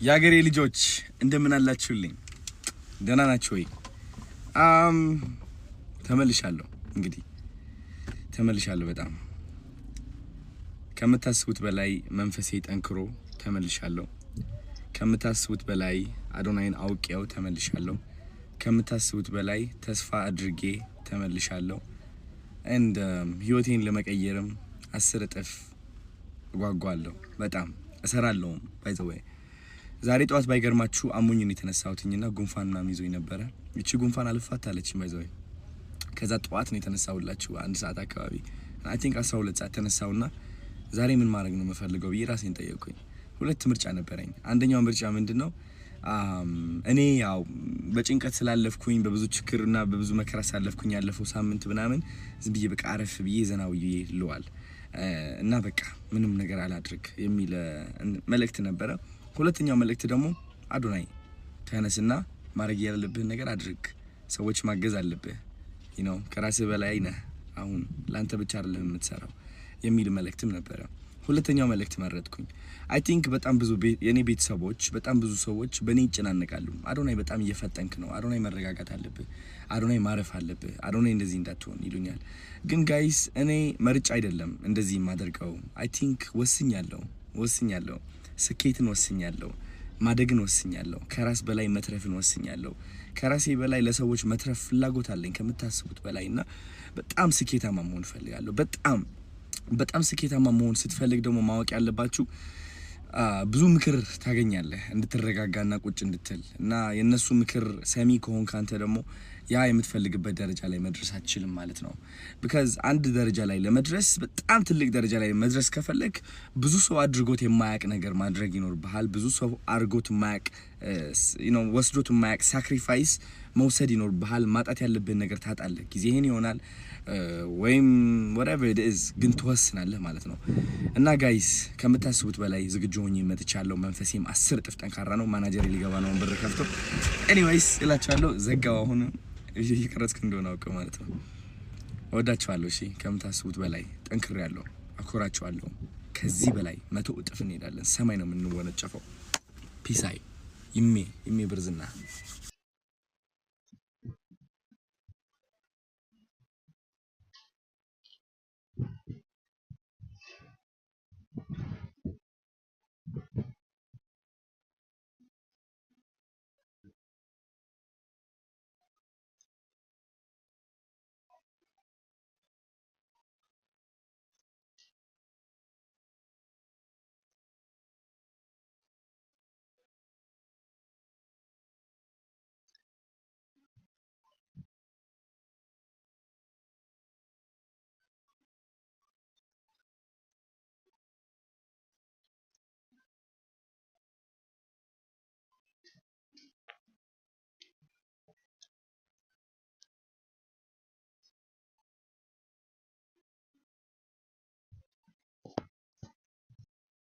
ያገሬ ልጆች እንደምን አላችሁልኝ? ደህና ናችሁ ወይ? ተመልሻለሁ። እንግዲህ ተመልሻለሁ። በጣም ከምታስቡት በላይ መንፈሴ ጠንክሮ ተመልሻለሁ። ከምታስቡት በላይ አዶናይን አውቄው ተመልሻለሁ። ከምታስቡት በላይ ተስፋ አድርጌ ተመልሻለሁ። ህይወቴን ለመቀየርም 10 እጥፍ ጓጓለሁ። በጣም እሰራለሁም ባይ ዘ ዌይ ዛሬ ጧት ባይገርማችሁ አሞኝ ነው የተነሳሁትና ጉንፋን ምናምን ይዞኝ ነበር። እቺ ጉንፋን አልፋታለች ባይ ዘ ዌይ ከዛ ጧት ነው የተነሳሁላችሁ 1 ሰዓት አካባቢ አይ ቲንክ 12 ሰዓት ተነሳውና ዛሬ ምን ማድረግ ነው የምፈልገው ብዬ ራሴን ጠየቅኩኝ። ሁለት ምርጫ ነበረኝ። አንደኛው ምርጫ ምንድነው እኔ ያው በጭንቀት ስላለፍኩኝ በብዙ ችግርና በብዙ መከራ ሳለፍኩኝ ያለፈው ሳምንት ምናምን ዝም ብዬ በቃ አረፍ ብዬ ዘናውዬ ልዋል እና በቃ ምንም ነገር አላድርግ የሚል መልእክት ነበረ። ሁለተኛው መልእክት ደግሞ አዶናይ ተነስና ማድረግ ያለብህ ነገር አድርግ፣ ሰዎች ማገዝ አለብህ፣ ከራስህ በላይ ነህ፣ አሁን ላንተ ብቻ አይደለም የምትሰራው የሚል መልእክትም ነበረ። ሁለተኛው መልእክት መረጥኩኝ። አይ ቲንክ በጣም ብዙ የኔ ቤተሰቦች በጣም ብዙ ሰዎች በኔ ይጨናነቃሉ። አዶናይ በጣም እየፈጠንክ ነው፣ አዶናይ መረጋጋት አለብህ፣ አዶናይ ማረፍ አለብህ፣ አዶናይ እንደዚህ እንዳትሆን ይሉኛል። ግን ጋይስ እኔ መርጫ አይደለም እንደዚህ የማደርገው። አይ ቲንክ ወስኛለሁ። ስኬትን ወስኛለሁ፣ ማደግን ወስኛለሁ፣ ከራስ በላይ መትረፍን ወስኛለሁ። ከራሴ በላይ ለሰዎች መትረፍ ፍላጎት አለኝ ከምታስቡት በላይና በጣም ስኬታማ መሆን ፈልጋለሁ። በጣም ስኬታማ መሆን ስትፈልግ ደግሞ ማወቅ ያለባችሁ ብዙ ምክር ታገኛለህ እንድትረጋጋና ቁጭ እንድትል እና የነሱ ምክር ሰሚ ከሆን ካንተ ደግሞ ያ የምትፈልግበት ደረጃ ላይ መድረስ አትችልም ማለት ነው። because አንድ ደረጃ ላይ ለመድረስ በጣም ትልቅ ደረጃ ላይ መድረስ ከፈለክ ብዙ ሰው አድርጎት የማያቅ ነገር ማድረግ ይኖርብሃል። ብዙ ሰው አድርጎት የማያቅ ወስዶት የማያቅ ሳክሪፋይስ መውሰድ ይኖርብሃል። ማጣት ያለብህን ነገር ታጣለህ። ጊዜህን ይሆናል ወይም whatever it is ግን ትወስናለህ ማለት ነው። እና ጋይስ ከምታስቡት በላይ ዝግጁ ሆኜ መጥቻለሁ። መንፈሴም 10 እጥፍ ጠንካራ ነው። ማናጀር ሊገባ ነው ብር ከፍቶ ኤኒዌይስ እላችኋለሁ። ዘጋው አሁን ይቀርጽክ እንደሆነ አውቀው ማለት ነው። ወዳችኋለሁ። እሺ ከምታስቡት በላይ ጠንክሬያለሁ። አኮራችኋለሁ። ከዚህ በላይ 100 እጥፍ እንሄዳለን። ሰማይ ነው የምንወነጨፈው። ፒስ አይ ይሜ ብርዝና